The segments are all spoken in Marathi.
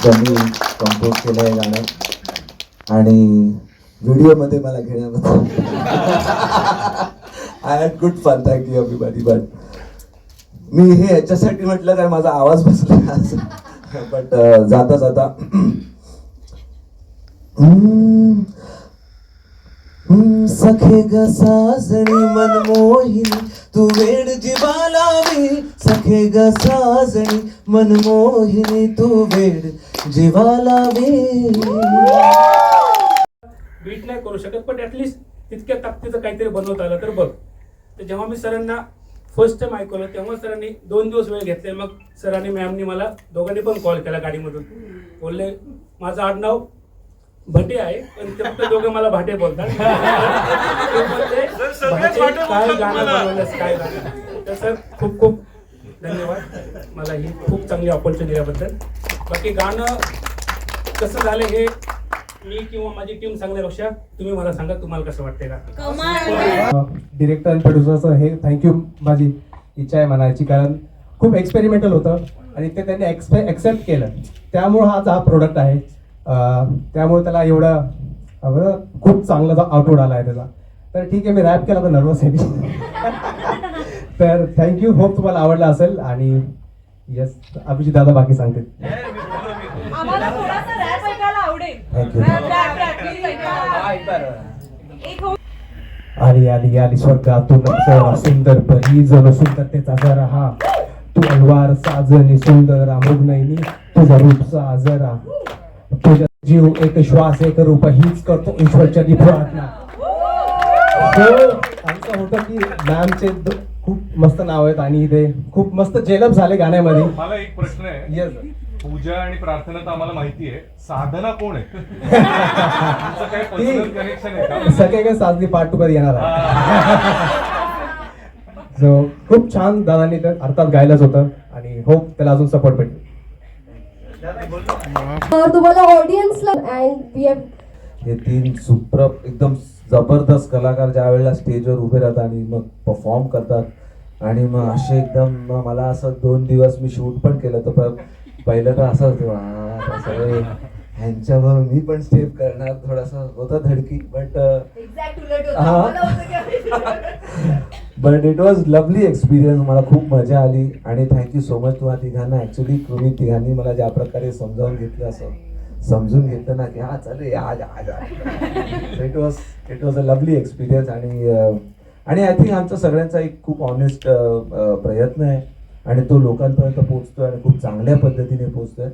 त्यांनी कंपोज केलं आहे गाणं आणि व्हिडिओमध्ये मला घेण्याबद्दल I had good fun. Thank you everybody. But मी हे याच्यासाठी म्हटलं काय माझा आवाज बसला असं. बट जाता जाता सखे ग साजणी मनमोहिनी तू वेड जिवालावी. सखे ग साजणी मनमोहिनी तू वेड जिवालावी. बीट नाही करू शकत पण ॲटलिस्ट तितक्या ताकदीचं काहीतरी बनवता आलं तर बघ. तर जेव्हा मी सरांना फर्स्ट टाइम ऐकवलं तेव्हा सरांनी 2 दिवस वेळ घेतले. मग सरांनी मॅमनी मला दोघांनी पण कॉल केला गाडीमधून. बोलले माझं आडनाव भटे आहे पण ते फक्त दोघं मला भाटे बोलतात. ते बोलले, "भाटे, काय गाणं बनवलंस काय गाणं." तर सर खूप खूप धन्यवाद मला ही खूप चांगली ऑपॉर्च्युनिटी दिल्याबद्दल. बाकी गाणं कसं झालं हे मी किंवा माझी टीम सांगण्यापेक्षा तुम्ही मला सांगा तुम्हाला कसं वाटतंय का. डिरेक्टर आणि प्रोड्युसरचं हे थँक्यू. माझी इच्छा आहे म्हणायची कारण खूप एक्सपेरिमेंटल होतं आणि ते त्यांनी ॲक्सेप्ट केलं त्यामुळं हा प्रोडक्ट आहे. त्यामुळे त्याला एवढं खूप चांगला आउटपुट आला आहे त्याचा. तर ठीक आहे मी रॅप केला तर नर्वस आहे मी. तर थँक्यू. होप तुम्हाला आवडला असेल आणि येस अभिजित दादा बाकी सांगते. आम्हाला थोडासा रॅप ऐकायला आवडेल. थँक्यू. आली आली आली स्वर्गातून अप्सरा सुंदर परी जण सुंदरतेचा जरा हा. तू अलवार साजनी सुंदरा मुग्नयनी तुझा रूपचा जरा. तुझा जीव एक श्वास एक रूप हीच करतो ईश्वरच्या प्रार्थना. आमचं होतं की मॅमचे खूप मस्त नाव आहेत आणि ते खूप मस्त जेलप झाले गाण्यामध्ये. मला एक प्रश्न आहे. येस पूजा आणि प्रार्थना तर आम्हाला माहिती आहे. साधना कोण आहे? तुमचं काही पर्सनल कनेक्शन आहे का? सगळे काय साजनी पार्ट 2 कधी येणार आहे. सो खूप छान दादांनी तर अर्थात गायलाच होतं आणि होप त्याला अजून सपोर्ट भेटेल. तुम्हाला ऑडियन्सला अँड वी हॅव हे 3 सुप्रभ एकदम जबरदस्त कलाकार ज्या वेळेला स्टेजवर उभे राहतात आणि मग परफॉर्म करतात आणि मग असे एकदम मला असं 2 दिवस मी शूट पण केलं तर पहिलं तर असं होतं ह्यांच्यावर मी पण स्टेप करणार थोडासा होता धडकी. But it was lovely experience. मला खूप मजा आली आणि थँक्यू सो मच तुम्हाला तिघांना. ॲक्च्युली तुम्ही तिघांनी मला ज्या प्रकारे समजावून घेतलं असं समजून घेतलं ना की हा चालेल आज आज. It was a lovely experience आणि आय थिंक आमचा सगळ्यांचा एक खूप ऑनेस्ट प्रयत्न आहे आणि तो लोकांपर्यंत पोहोचतोय आणि खूप चांगल्या पद्धतीने पोहोचतोय.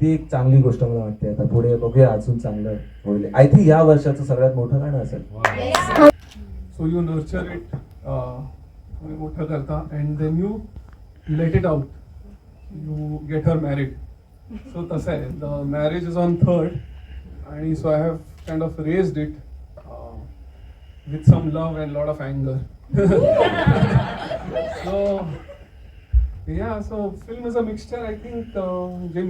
ती एक चांगली गोष्ट मला वाटते. आता पुढे बघूया अजून चांगलं होईल. आय थिंक या वर्षाचं सगळ्यात मोठं गाणं असेल. So you nurture it, तुम्ही मोठं करता and then you let it out. You get her married. So तसं आहे. The marriage is on 3rd आणि so I have kind of raised it with some love and lot of anger. So yeah, so film is a mixture. I think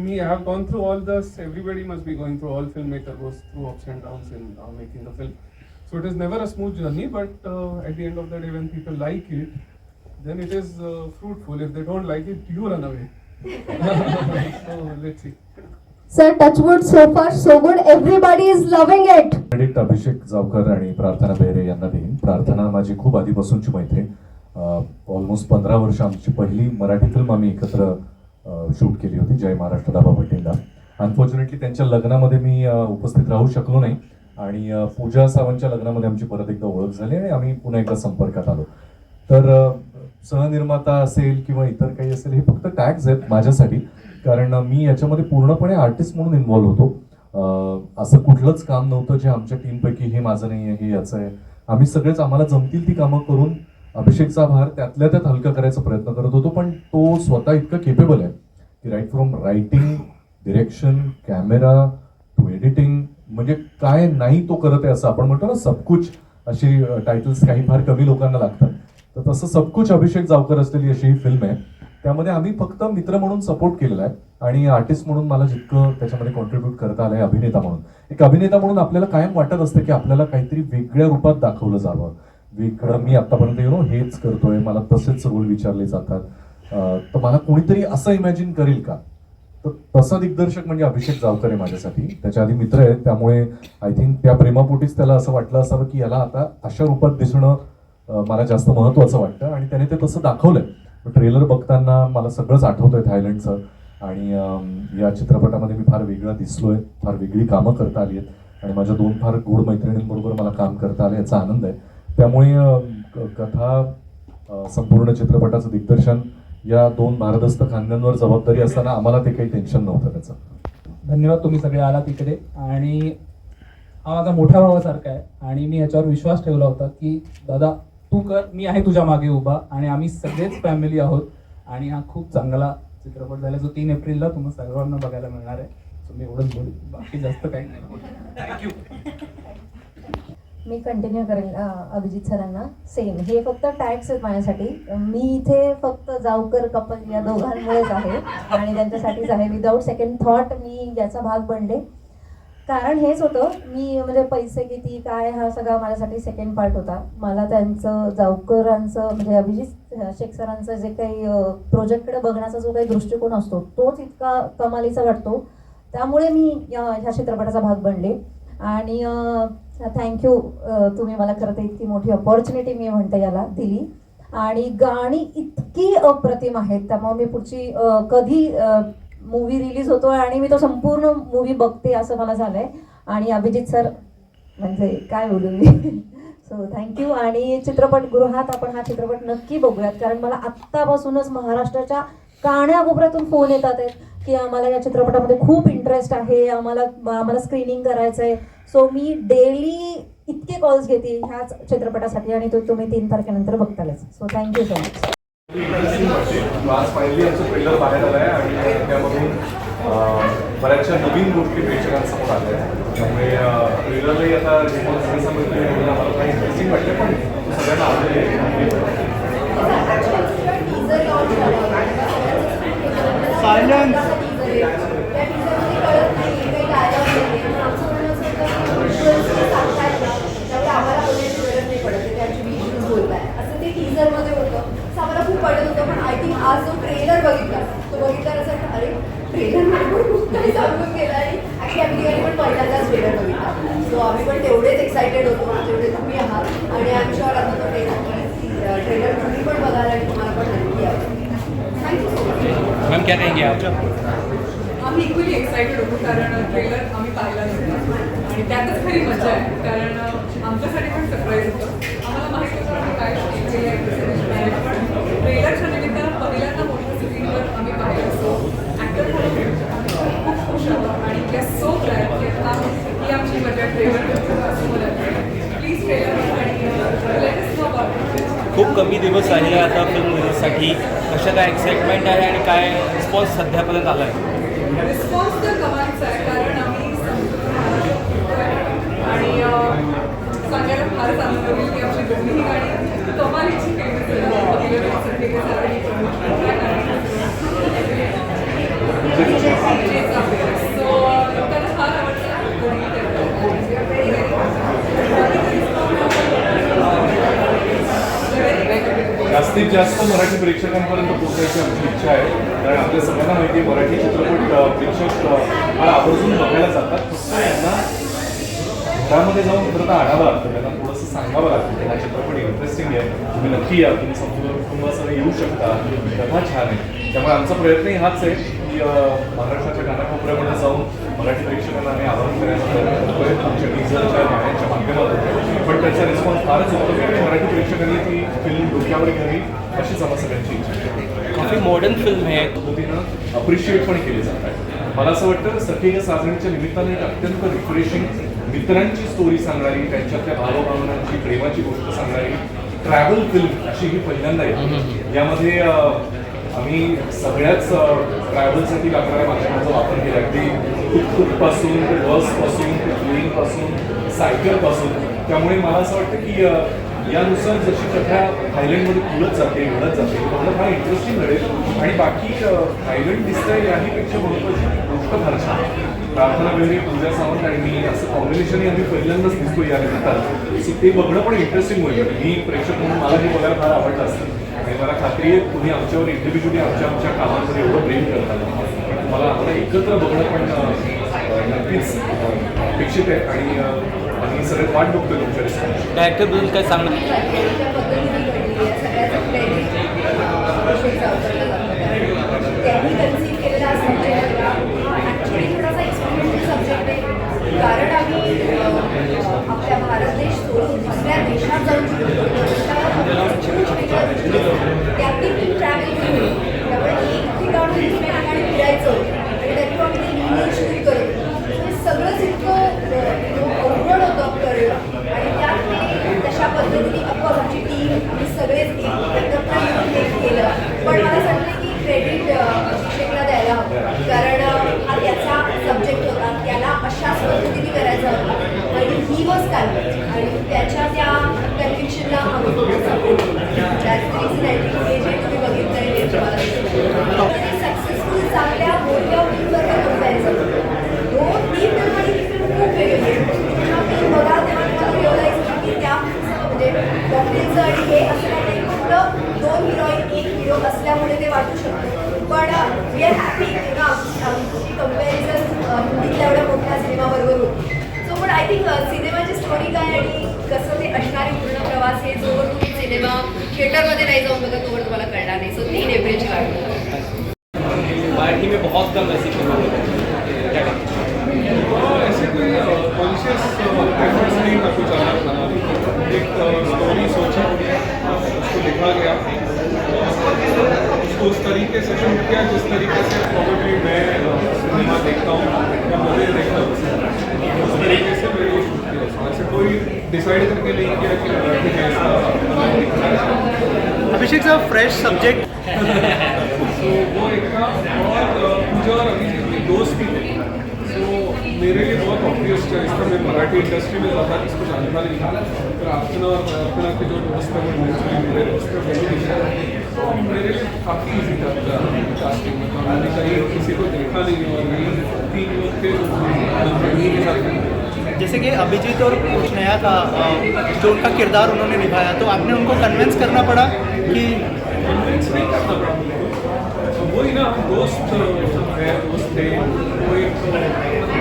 me, I have gone through all this. Everybody must be going through. All filmmaker goes through ups and downs in making the film. So it is never a smooth journey, but at the end of the day, when people like it, then it is fruitful. If they don't like it, you run away. So let's see. Sir, touchwood, so far so good. Everybody is loving it. Credit Abhishek Jawkar आणि प्रार्थना बेहरे यांना देईन. प्रार्थना माझी खूप आधीपासूनची मैत्रीण. ऑलमोस्ट 15 वर्ष आमची पहिली मराठी फिल्म आम्ही एकत्र शूट केली होती जय महाराष्ट्र दाबा भटिंडा. अनफॉर्च्युनेटली त्यांच्या लग्नामध्ये मी उपस्थित राहू शकलो नाही आणि पूजा सावंतच्या लग्नामध्ये आमची परत एकदा ओळख झाली आणि आम्ही पुन्हा एकदा संपर्कात आलो. तर सहनिर्माता असेल किंवा इतर काही असेल हे फक्त टॅग्स आहेत माझ्यासाठी कारण मी याच्यामध्ये पूर्णपणे आर्टिस्ट म्हणून इन्व्हॉल्व्ह होतो. असं कुठलंच काम नव्हतं जे आमच्या टीमपैकी हे माझं नाही आहे हे याचं आहे. आम्ही सगळेच आम्हाला जमतील ती कामं करून अभिषेकचा भार त्यातल्या त्यात हलका करायचा प्रयत्न करत होतो. पण तो स्वतः इतकं केपेबल आहे की right from writing, direction, camera to editing म्हणजे काय नाही तो करत आहे असं आपण म्हणतो ना. सबकुच अशी टायटल्स काही फार कमी लोकांना लागतात तर तसं सबकुच अभिषेक जावकर असलेली अशी ही फिल्म आहे. त्यामध्ये आम्ही फक्त मित्र म्हणून सपोर्ट केलेला आहे आणि आर्टिस्ट म्हणून मला जितकं त्याच्यामध्ये कॉन्ट्रीब्यूट करता आलं आहे अभिनेता म्हणून. एक अभिनेता म्हणून आपल्याला कायम वाटत असतं की आपल्याला काहीतरी वेगळ्या रूपात दाखवलं जावं. वेगळं मी आतापर्यंत हेच करतोय मला तसेच रोल विचारले जातात तर मला कोणीतरी असं इमॅजिन करेल का तर तसा दिग्दर्शक म्हणजे अभिषेक जावकर आहे माझ्यासाठी. त्याच्या आधी मित्र आहेत, त्यामुळे आय थिंक त्या प्रेमापोटीच त्याला असं वाटलं असावं की याला आता अशा रूपात दिसणं मला जास्त महत्त्वाचं वाटतं, आणि त्याने ते तसं दाखवलंय. ट्रेलर बघताना मला सगळंच आठवतंय थायलंडचं, आणि या चित्रपटामध्ये मी फार वेगळा दिसलोय, फार वेगळी कामं करता आली आहेत, आणि माझ्या 2 फार गोड मैत्रिणींबरोबर मला काम करता आलं, याचा आनंद आहे. त्यामुळे कथा संपूर्ण चित्रपटाचं दिग्दर्शन या 2 भारदस्त खांद्यांवर जबाबदारी असताना आम्हाला ते काही टेन्शन नव्हतं त्याचं. धन्यवाद, तुम्ही सगळे आला तिकडे. आणि हा माझा मोठ्या भावासारखा आहे, आणि मी याच्यावर विश्वास ठेवला होता की दादा तू कर, मी आहे तुझ्या मागे उभा, आणि आम्ही सगळेच फॅमिली आहोत. आणि हा खूप चांगला चित्रपट झाला जो 3 एप्रिलला तुम्हाला सर्वांना बघायला मिळणार आहे. सो मी एवढंच बोलू, बाकी जास्त काही नाही. थँक्यू. मी कंटिन्यू करेन अभिजित सरांना. सेम हे फक्त टॅक्स आहेत माझ्यासाठी. मी इथे फक्त जावकर कपल या दोघांमुळेच आहे आणि त्यांच्यासाठीच आहे. विदाऊट सेकंड थॉट मी याचा भाग बनले. कारण हेच होतं, मी म्हणजे पैसे किती काय हा सगळा माझ्यासाठी सेकंड पार्ट होता. मला त्यांचं जावकरांचं म्हणजे अभिजित शेख सरांचं जे काही प्रोजेक्टकडे बघण्याचा जो काही दृष्टिकोन असतो तोच इतका कमालीचा वाटतो. त्यामुळे मी ह्या चित्रपटाचा भाग बनले. आणि थँक्यू, तुम्ही मला खरं तर इतकी मोठी अपॉर्च्युनिटी मी म्हणते याला दिली. आणि गाणी इतकी अप्रतिम आहेत, त्यामुळे मी पुढची कधी मूवी रिलीज होतोय आणि मी तो संपूर्ण मूवी बघते असं मला झालंय. आणि अभिजित सर म्हणजे काय बोलू मी. So thank you. आणि चित्रपटगृहात आपण हा चित्रपट नक्की बघूयात, कारण मला आत्तापासूनच महाराष्ट्राच्या काण्याकोपऱ्यातून फोन येतात आहेत की आम्हाला या चित्रपटामध्ये खूप इंटरेस्ट आहे, आम्हाला स्क्रीनिंग करायचं आहे. सो मी डेली इतके कॉल्स घेते ह्याच चित्रपटासाठी, आणि तो तुम्ही 3 तारखेनंतर बघतालच. So thank you so much. आज फायनली आमचं ट्रेलर बाहेर आलं आहे, आणि त्यामधून बऱ्याचशा नवीन गोष्टी प्रेक्षकांसमोर आल्या आहेत. त्यामुळे ट्रेलरलाही आता रिस्पॉन्स मिळतोय म्हणून आम्हाला काही इंटरेस्टिंग वाटते, पण सगळ्यांना आवडले. आम्हाला खूप पडत होतं, पण आय थिंक आज जो ट्रेलर बघितला तो बघितल्यावर असं वाटतं अरे ट्रेलरमध्ये पण खूप काही सांगून गेला. आणि ॲक्च्युली आम्ही पण पहिल्यांदाच ट्रेलर बघितला. सो आम्ही पण तेवढेच एक्सायटेड होतो जेवढे तुम्ही आहात. आणि आय एम शुअर आता तो ट्रेलर तुम्ही पण बघाल आणि तुम्हाला पण नक्की आवडेल. Thank you so much. मैम क्या कहेंगे आप? आम्ही इक्वली एक्सायटेड होतो, कारण ट्रेलर आम्ही पाहिला नव्हता आणि त्यातच खरी मजा आहे. कारण आमच्यासाठी पण सरप्राईज होतं. आम्हाला माहिती होतं आम्ही काय केलं आहे, पण ट्रेलरच्या निमित्तानं पहिल्यांदा मोठ्या स्क्रीनवर आम्ही पाहिलं. सो ॲक्टर म्हणून आम्ही खूप खुश आहोत आणि वी आर सो ग्लॅड की आता ही आमची मजा ट्रेलर प्लीज ट्रेलर आणि let us know about it. खूप कमी दिवस आहे आता फिल्म रिलीजसाठी. कशा काय एक्साइटमेंट आहे आणि काय रिस्पॉन्स सध्यापर्यंत आला आहे? रिस्पॉन्स तर कमालीचा आहे, कारण आम्ही आणि सांगायला फारच आनंद होईल की आमची दोन्ही गाणी कमालीची सो लोकांना फार आवडतं. जास्तीत जास्त मराठी प्रेक्षकांपर्यंत पोहोचायची आमची इच्छा आहे, कारण आपल्या सगळ्यांना माहिती आहे मराठी चित्रपट प्रेक्षक मला आवर्जून बघायला जातात. फक्त यांना घरामध्ये जाऊन खरं तर आढावा लागतो, त्यांना थोडंसं सांगावं लागतं की हा चित्रपट इंटरेस्टिंग आहे, तुम्ही नक्की या, तुम्ही संपूर्ण कुटुंबासह येऊ शकता, कथा छान आहे. त्यामुळे आमचा प्रयत्नही हाच आहे की महाराष्ट्राच्या कानाकोपऱ्यामध्ये जाऊन मराठी प्रेक्षकांना आम्ही आवाहन करायचा प्रयत्न करतोय आमच्या टीझरच्या गाण्यांच्या माध्यमातून. पण त्याचा रिस्पॉन्स फारच होतो की मराठी प्रेक्षकांनी ती फिल्म डोक्यावर घ्यावी अशीच आम्हाला सगळ्यांची इच्छा आहे. काफी मॉडर्न फिल्म आहे, पद्धतीनं अप्रिशिएट पण केली जात आहे. मला असं वाटतं सखी साजणीच्या निमित्ताने एक अत्यंत रिफ्रेशिंग मित्रांची स्टोरी सांगणारी, त्यांच्यातल्या भावभावनांची प्रेमाची गोष्ट सांगणारी ट्रॅव्हल फिल्म अशी ही पहिल्यांदा आहे. यामध्ये आम्ही सगळ्याच ट्रॅव्हलसाठी लागणाऱ्या माध्यमांचा वापर केला, अगदी टुकटुकपासून ते बसपासून ते प्लेनपासून सायकलपासून. त्यामुळे मला असं वाटतं की यानुसार जशी कथा थायलंडमध्ये खुलत जाते घडत जाते मला फार इंटरेस्टिंग घडेल. आणि बाकी थायलंड दिसतंय याहीपेक्षा महत्त्वाची गोष्ट फार छान. प्रार्थना बेहरे, पूजा सावंत आणि मी असं कॉम्बिनेशनही आम्ही पहिल्यांदाच दिसतो या निमित्तानं. सो ते बघणं पण इंटरेस्टिंग होईल. मी प्रेक्षक म्हणून मला हे बघायला फार आवडलं असतं, आणि मला खात्री आहे तुम्ही आमच्यावर इंडिव्हिज्युअली आमच्या कामांमध्ये एवढं प्रेम करता. मला एकत्र बघणं पण नक्कीच अपेक्षित आहे आणि आम्ही सगळे वाट बघतोय तुमच्या रिस्पॉन्स. डायरेक्टरबद्दल काय सांगणार? ट्रॅव्हलिंगच्या पद्धतीने घडलेली आहे सगळ्याचं क्रेडिट अभिषेक सावंतला जातं कारण त्यांनी कन्सीव्ह केलेला हा सब्जेक्ट ॲक्च्युली थोडासा एक्सपेरिमेंटल सब्जेक्ट आहे कारण आम्ही आपल्या भारत देश सोडून दुसऱ्या देशात जाऊन शूट करतो त्यातली ती ट्रॅव्हल केली त्यामुळे एक ठिकाणून दुसऱ्या ठिकाणी फिरायचं आणि त्या ठिकाणी ते लिहिणं शूट करत हे सगळंच इतकं अवघड होतं करणं आणि त्यात तशा पद्धतीने अफकोर्स आमची टीम आम्ही सगळेच एकत्र येऊन हे केलं पण मला असं वाटतं की क्रेडिट अभिषेकला द्यायला हवं कारण हा त्याचा सब्जेक्ट होता त्याला अशाच पद्धतीने करायचा होता आणि ही वॉज कन्व्हिन्स आणि त्याच्या त्या कन्व्हिक्शनला आम्ही सपोर्ट हे जे तुम्ही बघितलं आहे ते तुम्हाला सक्सेसफुल चांगल्या मोठ्या फिल्मवर कम्पॅरिझन 2-3 फिल्म आणि ती फिल्म खूप वेगळी आहे बघा तेव्हा तुम्हाला रिअलाइज होईल की त्या म्हणजे कॉकटेलचं आणि हे असं काही नाही फक्त 2 हिरोईन 1 हिरो असल्यामुळे ते वाटू शकतं पण वी आर हॅपी ना आमची कम्पॅरिझन हिंदीतल्या एवढ्या मोठ्या सिनेमाबरोबर होती सो पण आय थिंक सिनेमाची स्टोरी काय आणि कसं ते असणारे पूर्ण प्रवास हे जोवर तुम्ही सिनेमा थिएटरमध्ये नाही जाऊन बघा तोवर तुम्हाला कळणार नाही सो 3 एप्रिलची वाट मराठी में बहुत कम ऐसी फिल्म ऐसे कोई कॉन्शियस एफर्ट्स नहीं था कुछ अलग बनाने एक स्टोरी सोची उसको लिखा गया उसको उस तरीके से शूट किया जिस तरीके से प्रॉब्लली मैं सिनेमा देखता हूँ या मुझे देखना पसंद है उस तरीके से मैंने वो शूट किया उसको ऐसे कोई डिसाइड करके नहीं किया कि मराठी में ऐसा अभिषेक साहब फ्रेश सब्जेक्ट तो वो एक था और पूजा और अभिजीत के दोस्त भी थे तो मेरे लिए बहुत ऑब्वियस चॉइस था मैं मराठी इंडस्ट्री में ज़्यादा किसको जानता नहीं था फिर अर्चना और अर्चना के जो दोस्त हैं वो मेरे दोस्त हैं वो भी तो मेरे लिए काफ़ी ईजी था कास्टिंग में मैंने कहीं किसी को देखा नहीं और वही 3 लोग थे के साथ जैसे कि अभिजीत और कुछ नया था जो उनका किरदार उन्होंने निभाया तो आपने उनको कन्विंस करना पड़ा कि कन्विंस नहीं करना पड़ा तो वही ना हम दोस्त है दोस्त थे वो एक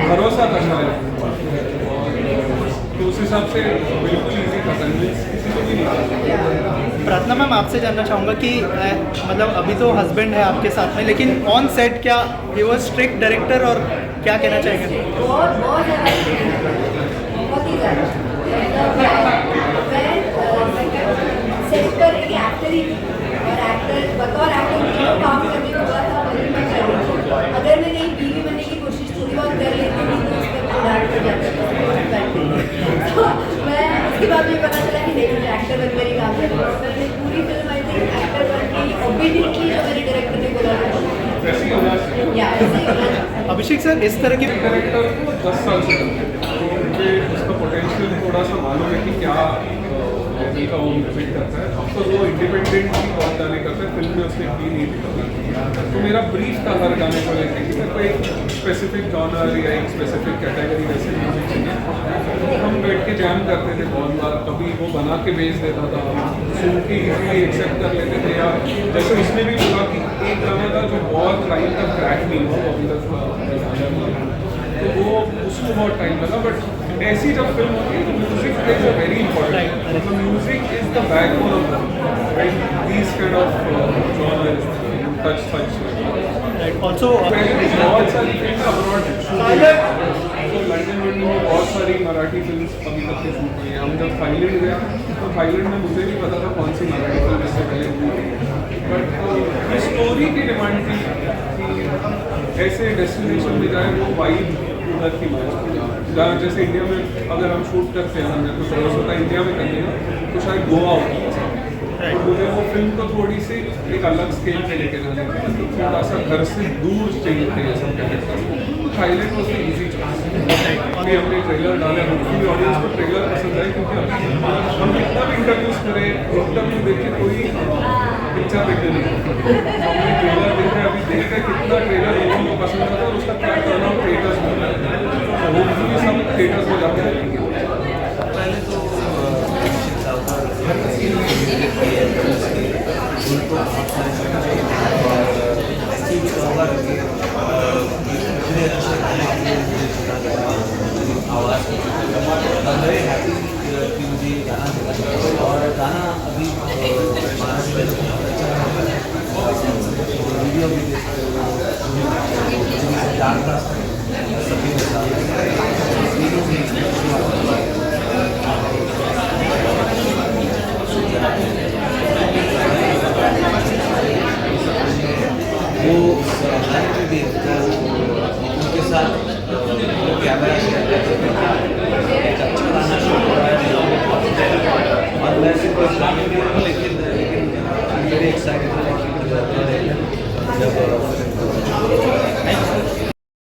भरोसा था शायद और तो उस हिसाब से बिल्कुल ईजी था कन्विंस किसी को भी नहीं। प्रार्थना मैम आपसे जानना चाहूँगा कि मतलब अभी तो हस्बैंड है आपके साथ में लेकिन ऑन सेट क्या ही वॉज स्ट्रिक्ट डायरेक्टर और क्या कहना चाहेंगे? बहुत ही ज़्यादा मैं सेट पर एक एक्टर ही और एक्टर बतौर एक्टर मुझे काम करने को हुआ था वही मैं कर रही थी अगर मैं कहीं बीवी बनने की कोशिश थोड़ी बहुत कर लेती थी तो उस पर डांट कर जाता तो मैं उसके बाद मुझे पता चला कि नहीं मुझे एक्टर बनकर ही काम करना है मैंने पूरी फिल्म आई थिंक एक्टर बन के ही ऑब्वियसली जो मेरे डायरेक्टर ने बोला अभिषेक सर इस तरह की डायरेक्टर 10 साल से करते हैं तो मुझे उसका पोटेंशियल थोड़ा सा मालूम है कि क्या मूवी का वो म्यूजिक करता है अब तो वो इंडिपेंडेंटली बहुत गाने करता है फिल्म में उसने की नहीं थी तो मेरा ब्रीफ था हर गाने को लेकर कि मेरे को एक स्पेसिफिक जॉनर या एक स्पेसिफिक कैटेगरी वैसे म्यूजिक चाहिए तो हम बैठ के जैम करते थे बहुत बार कभी वो बना के भेज देता था सुन के इजीली एक्सेप्ट कर लेते थे या जैसे उसने भी बोला कि एक गाना था जो बहुत लाइन तक क्रैक नहीं हुआ अभी तक तो वो उसको बहुत टाइम लगा बट ऐसी जब फिल्म होती है तो music plays a very important music is the backbone of the right these kind of genres touch also बहुत सारी फिल्म अब्रॉड तो लंदन में बहुत सारी मराठी फिल्म अभी तक के शूट हुई हैं हम जब थाईलैंड गए तो थाईलैंड में मुझे नहीं पता था कौन सी मराठी फिल्म इससे पहले हुई बट ये स्टोरी की डिमांड थी कि ऐसे डेस्टिनेशन में जाए वो वाइब उधर की जहाँ जैसे इंडिया में अगर हम शूट करते हैं हमने कुछ और होता है इंडिया में करने का तो शायद गोवा होता है तो मुझे वो फिल्म को थोड़ी सी एक अलग स्केल पे लेके जाने का तो थोड़ा सा घर से दूर चाहिए थे ये सब character Thailand was the easy choice अभी हमने ट्रेलर डाला होपफुली ऑडियंस को ट्रेलर पसंद आए क्योंकि हम कितना भी इंटरव्यूज करें इंटरव्यू देख के कोई पिक्चर देखते नहीं हमने ट्रेलर देखा अभी देखते कितना ट्रेलर लोगों को पसंद आता है और उसका क्या टर्न आउट थिएटर्स में होपफुली सब थिएटर्स में जाके देखेंगे पहले तो ऑनेस्टली कहूँगा कि इतने अच्छे गाने आवाज़ आई एम वेरी हैप्पी कि मुझे ये गाना मिला और गाना अभी महाराष्ट्र में अच्छा वीडियो भी देखते हुए डांस सभी के वो लाइन में भी उनके साथ कैमरा शेयर करके एक अच्छा गाना शूट हो रहा है